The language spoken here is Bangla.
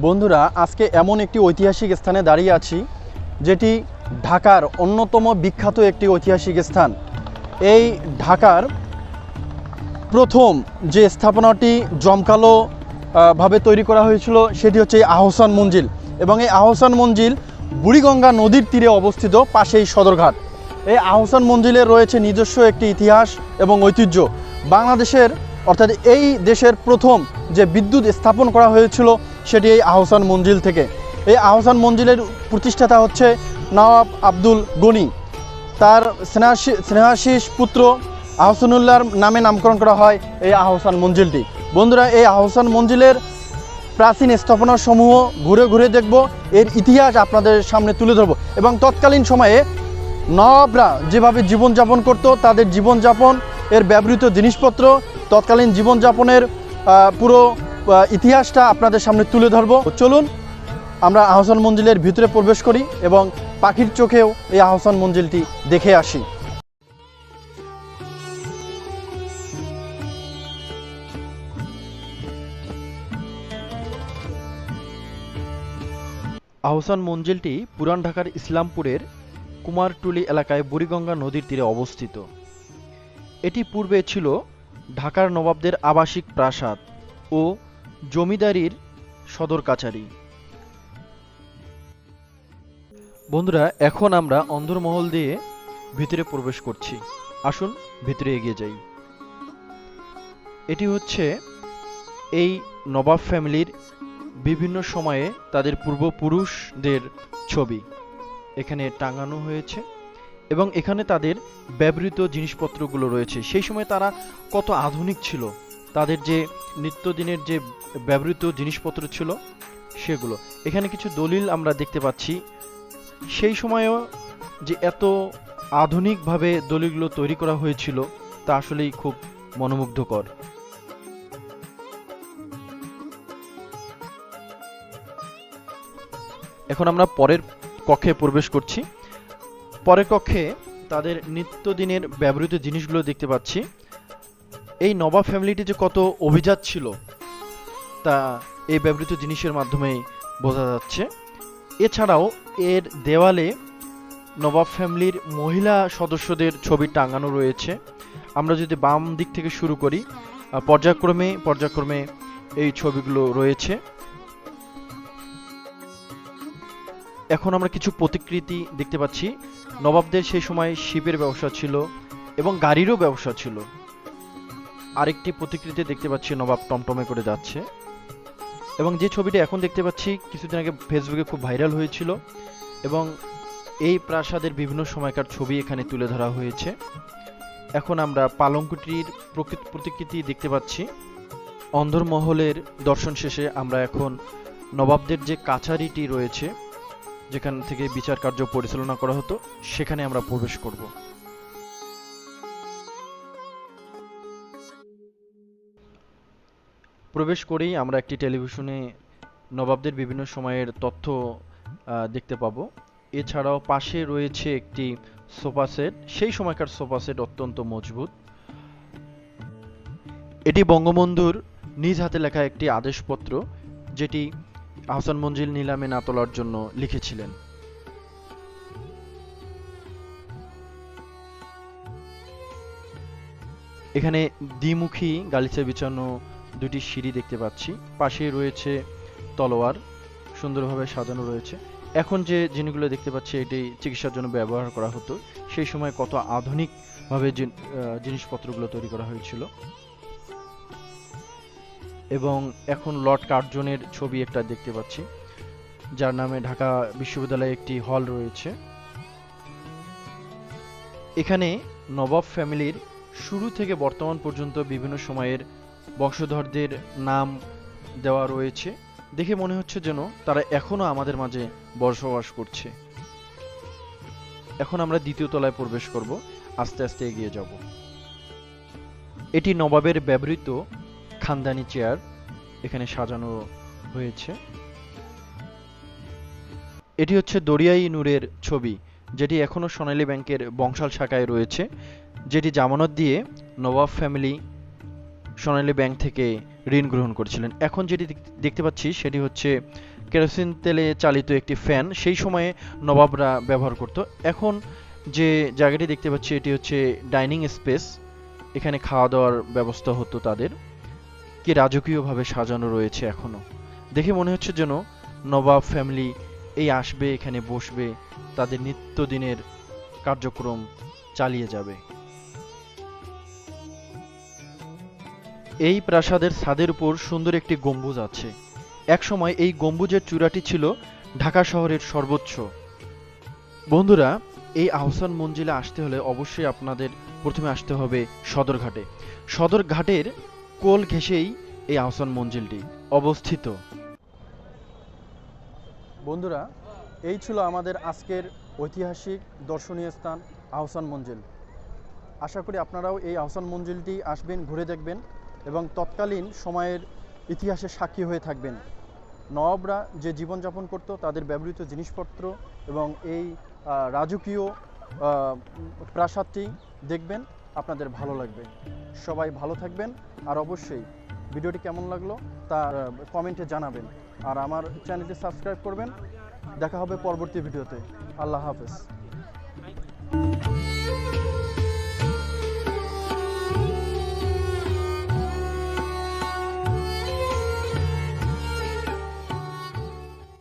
বন্ধুরা, আজকে এমন একটি ঐতিহাসিক স্থানে দাঁড়িয়ে আছি যেটি ঢাকার অন্যতম বিখ্যাত একটি ঐতিহাসিক স্থান। এই ঢাকার প্রথম যে স্থাপনাটি জমকালো ভাবে তৈরি করা হয়েছিল সেটি হচ্ছে আহসান মঞ্জিল, এবং এই আহসান মঞ্জিল বুড়িগঙ্গা নদীর তীরে অবস্থিত, পাশেই সদরঘাট। এই আহসান মঞ্জিলের রয়েছে নিজস্ব একটি ইতিহাস এবং ঐতিহ্য। বাংলাদেশের অর্থাৎ এই দেশের প্রথম যে বিদ্যুৎ স্থাপন করা হয়েছিল সেটি এই আহসান মঞ্জিল থেকে। এই আহসান মঞ্জিলের প্রতিষ্ঠাতা হচ্ছে নওয়াব আব্দুল গনি। তার স্নেহাশিস পুত্র আহসানুল্লাহর নামে নামকরণ করা হয় এই আহসান মঞ্জিলটি। বন্ধুরা, এই আহসান মঞ্জিলের প্রাচীন স্থাপনাসমূহ ঘুরে ঘুরে দেখব, এর ইতিহাস আপনাদের সামনে তুলে ধরব, এবং তৎকালীন সময়ে নবাবরা যেভাবে জীবনযাপন করত, তাদের জীবনযাপন, এর ব্যবহৃত জিনিসপত্র, তৎকালীন জীবনযাপনের পুরো ইতিহাসটা আপনাদের সামনে তুলে ধরব। চলুন আমরা আহসান মঞ্জিলের ভিতরে প্রবেশ করি এবং পাখির চোখেও এই আহসান মঞ্জিলটি দেখে আসি। আহসান মঞ্জিলটি পুরান ঢাকার ইসলামপুরের কুমারটুলি এলাকায় বুড়িগঙ্গা নদীর তীরে অবস্থিত। এটি পূর্বে ছিল ঢাকার নবাবদের আবাসিক প্রাসাদ ও জমিদারির সদর কাছারি। বন্ধুরা, এখন আমরা অন্দরমহল দিয়ে ভিতরে প্রবেশ করছি। আসুন ভিতরে এগিয়ে যাই। এটি হচ্ছে এই নবাব ফ্যামিলির বিভিন্ন সময়ে তাদের পূর্বপুরুষদের ছবি এখানে টাঙানো হয়েছে, এবং এখানে তাদের ব্যবহৃত জিনিসপত্রগুলো রয়েছে। সেই সময় তারা কত আধুনিক ছিল, তাদের যে নিত্যদিনের যে ব্যবহৃত জিনিসপত্র ছিল সেগুলো। এখানে কিছু দলিল আমরা দেখতে পাচ্ছি। সেই সময়েও যে এত আধুনিকভাবে দলিলগুলো তৈরি করা হয়েছিল তা আসলেই খুব মনোমুগ্ধকর। এখন আমরা পরের কক্ষে প্রবেশ করছি। পরের কক্ষে তাদের নিত্যদিনের ব্যবহৃত জিনিসগুলো দেখতে পাচ্ছি। এই নবাব ফ্যামিলিটি যে কত অভিজাত ছিল তা এই ব্যবহৃত জিনিসের মাধ্যমেই বোঝা যাচ্ছে। এছাড়াও এর দেওয়ালে নবাব ফ্যামিলির মহিলা সদস্যদের ছবি টাঙানো রয়েছে। আমরা যদি বাম দিক থেকে শুরু করি, পর্যায়ক্রমে এই ছবিগুলো রয়েছে। এখন আমরা কিছু প্রতিকৃতি দেখতে পাচ্ছি। নবাবদের সেই সময় শিপের ব্যবসা ছিল এবং গাড়িরও ব্যবসা ছিল। আরেকটি প্রতিকৃতি দেখতে পাচ্ছি, নবাব টমটমে করে যাচ্ছে। এবং যে ছবিটা এখন দেখতে পাচ্ছি কিছুদিন আগে ফেসবুকে খুব ভাইরাল হয়েছিল, এবং এই প্রাসাদের বিভিন্ন সময়কার ছবি এখানে তুলে ধরা হয়েছে। এখন আমরা পালঙ্কটির প্রতিকৃতি দেখতে পাচ্ছি। অন্দরমহলের দর্শন শেষে আমরা এখন নবাবদের যে কাছারিটি রয়েছে, যেখান থেকে বিচার কার্য পরিচালনা করা হতো, সেখানে আমরা প্রবেশ করব। প্রবেশ করেই আমরা একটি টেলিভিশনে নবাবদের বিভিন্ন সময়ের তথ্য দেখতে পাবো। এছাড়াও পাশে রয়েছে একটি সোফা সেট। সেই সময়কার সোফা সেট অত্যন্ত মজবুত। এটি বঙ্গবন্ধুর নিজ হাতে লেখা একটি আদেশপত্র, যেটি আহসান মঞ্জিল নিলামে না তোলার জন্য লিখেছিলেন। এখানে দ্বিমুখী গালিচা বিছানো দুটি সিঁড়ি দেখতে পাচ্ছি। পাশে রয়েছে তলোয়ার, সুন্দরভাবে সাজানো রয়েছে। এখন যে জিনিসগুলো দেখতে পাচ্ছি এটি চিকিৎসার জন্য ব্যবহার করা হতো। সেই সময় কত আধুনিকভাবে জিনিসপত্রগুলো তৈরি করা হয়েছিল। এবং এখন লর্ড কার্জনের ছবি একটা দেখতে পাচ্ছি, যার নামে ঢাকা বিশ্ববিদ্যালয়ে একটি হল রয়েছে। এখানে নবাব ফ্যামিলির শুরু থেকে বর্তমান পর্যন্ত বিভিন্ন সময়ের বংশধরদের নাম দেওয়া রয়েছে। দেখে মনে হচ্ছে যেন তারা এখনো আমাদের মাঝে বসবাস করছে। এখন আমরা দ্বিতীয় তলায় প্রবেশ করব, আস্তে আস্তে এগিয়ে যাব। এটি নবাবের ব্যবহৃত খানদানি চেয়ার এখানে সাজানো হয়েছে। এটি হচ্ছে দরিয়াই নূরের ছবি, যেটি এখনো সোনালী ব্যাংকের বংশাল শাখায় রয়েছে, যেটি জামানত দিয়ে নবাব ফ্যামিলি সোনালী ব্যাংক থেকে ঋণ গ্রহণ করেছিলেন। এখন যেটি দেখতে পাচ্ছি সেটি হচ্ছে কেরোসিন তেলে চালিত একটি ফ্যান সেই সময়ে নবাবরা ব্যবহার করত। এখন যে জায়গাটি দেখতে পাচ্ছি এটি হচ্ছে ডাইনিং স্পেস, এখানে খাওয়া দাওয়ার ব্যবস্থা হতো তাদের। কি রাজকীয়ভাবে সাজানো রয়েছে এখনো, দেখে মনে হচ্ছে যেন নবাব ফ্যামিলি এই আসবে, এখানে বসবে, তাদের নিত্যদিনের কার্যক্রম চালিয়ে যাবে। এই প্রাসাদের ছাদের উপর সুন্দর একটি গম্বুজ আছে। একসময় এই গম্বুজের চূড়াটি ছিল ঢাকা শহরের সর্বোচ্চ। বন্ধুরা, এই আহসান মঞ্জিলে আসতে হলে অবশ্যই আপনাদের প্রথমে আসতে হবে সদরঘাটে। সদরঘাটের কোল ঘেঁষেই এই আহসান মঞ্জিলটি অবস্থিত। বন্ধুরা, এই ছিল আমাদের আজকের ঐতিহাসিক দর্শনীয় স্থান আহসান মঞ্জিল। আশা করি আপনারাও এই আহসান মঞ্জিলটি আসবেন, ঘুরে দেখবেন এবং তৎকালীন সময়ের ইতিহাসের সাক্ষী হয়ে থাকবেন। নবাবরা যে জীবনযাপন করত, তাদের ব্যবহৃত জিনিসপত্র এবং এই রাজকীয় প্রাসাদটি দেখবেন, আপনাদের ভালো লাগবে। সবাই ভালো থাকবেন, আর অবশ্যই ভিডিওটি কেমন লাগলো তা কমেন্টে জানাবেন, আর আমার চ্যানেলটি সাবস্ক্রাইব করবেন। দেখা হবে পরবর্তী ভিডিওতে। আল্লাহ হাফেজ।